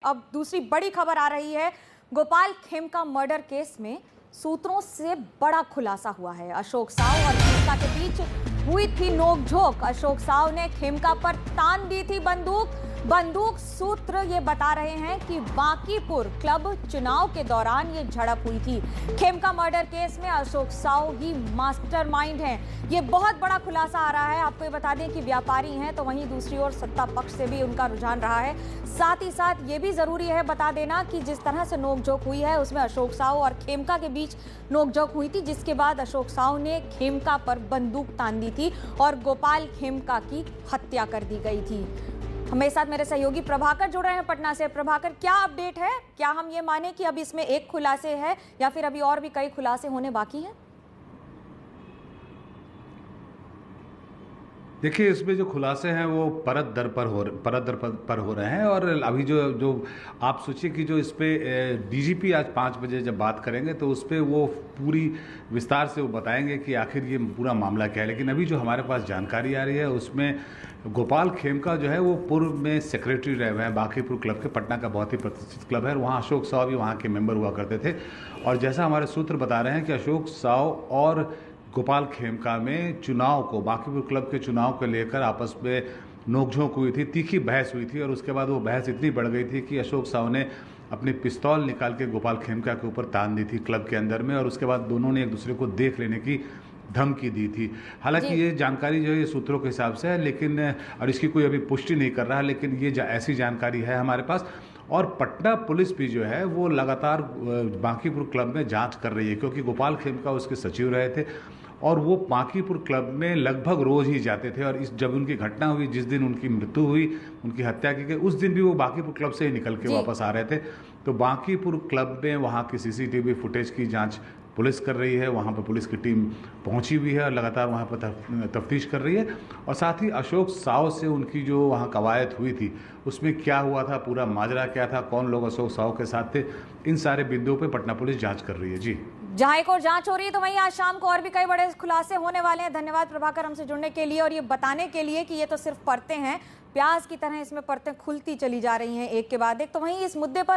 अब दूसरी बड़ी खबर आ रही है। गोपाल खेमका मर्डर केस में सूत्रों से बड़ा खुलासा हुआ है। अशोक साव और खेमका के बीच हुई थी नोकझोंक। अशोक साव ने खेमका पर तान दी थी बंदूक सूत्र ये बता रहे हैं कि बांकीपुर क्लब चुनाव के दौरान ये झड़प हुई थी। खेमका मर्डर केस में अशोक साव ही मास्टरमाइंड हैं। ये बहुत बड़ा खुलासा आ रहा है। आपको ये बता दें कि व्यापारी हैं, तो वहीं दूसरी ओर सत्ता पक्ष से भी उनका रुझान रहा है। साथ ही साथ ये भी जरूरी है बता देना कि जिस तरह से नोकझोंक हुई है उसमें अशोक साव और खेमका के बीच नोकझोंक हुई थी, जिसके बाद अशोक साव ने खेमका पर बंदूक तान दी थी और गोपाल खेमका की हत्या कर दी गई थी। हमारे साथ मेरे सहयोगी प्रभाकर जुड़ रहे हैं पटना से। प्रभाकर, क्या अपडेट है? क्या हम ये माने कि अब इसमें एक खुलासे है या फिर अभी और भी कई खुलासे होने बाकी हैं? देखिए, इसमें जो खुलासे हैं वो परत दर पर हो रहे हैं। और अभी जो आप सोचिए कि जो इस पे डीजीपी आज 5 बजे जब बात करेंगे तो उस पे वो पूरी विस्तार से वो बताएंगे कि आखिर ये पूरा मामला क्या है। लेकिन अभी जो हमारे पास जानकारी आ रही है उसमें गोपाल खेमका जो है वो पूर्व में सेक्रेटरी रहे हुए हैं बांकीपुर क्लब के। पटना का बहुत ही प्रतिष्ठित क्लब है और वहाँ अशोक साव भी वहाँ के मेंबर हुआ करते थे। और जैसा हमारे सूत्र बता रहे हैं कि अशोक साव और गोपाल खेमका में चुनाव को, बांकीपुर क्लब के चुनाव को लेकर आपस में नोकझोंक हुई थी, तीखी बहस हुई थी। और उसके बाद वो बहस इतनी बढ़ गई थी कि अशोक साव ने अपनी पिस्तौल निकाल के गोपाल खेमका के ऊपर तान दी थी क्लब के अंदर में। और उसके बाद दोनों ने एक दूसरे को देख लेने की धमकी दी थी। हालांकि ये जानकारी जो है ये सूत्रों के हिसाब से है, लेकिन और इसकी कोई अभी पुष्टि नहीं कर रहा है, लेकिन ये ऐसी जानकारी है हमारे पास। और पटना पुलिस भी जो है वो लगातार बांकीपुर क्लब में जांच कर रही है, क्योंकि गोपाल खेमका उसके सचिव रहे थे और वो बांकीपुर क्लब में लगभग रोज ही जाते थे। और जब उनकी घटना हुई, जिस दिन उनकी मृत्यु हुई, उनकी हत्या की गई, उस दिन भी वो बांकीपुर क्लब से ही निकल के वापस आ रहे थे। तो बांकीपुर क्लब में वहाँ की सीसीटीवी फुटेज की जांच पुलिस कर रही है। वहाँ पर पुलिस की टीम पहुंची हुई है और लगातार वहाँ पर तफ्तीश कर रही है। और साथ ही अशोक साव से उनकी जो वहाँ कवायद हुई थी उसमें क्या हुआ था, पूरा माजरा क्या था, कौन लोग अशोक साव के साथ थे, इन सारे बिंदुओं पे पटना पुलिस जांच कर रही है। जी, जहां एक और जांच हो रही है तो वहीं आज शाम को और भी कई बड़े खुलासे होने वाले हैं। धन्यवाद प्रभाकर हमसे जुड़ने के लिए और ये बताने के लिए कि ये तो सिर्फ परतें हैं, प्याज की तरह इसमें परतें खुलती चली जा रही हैं एक के बाद एक। तो वहीं इस मुद्दे पर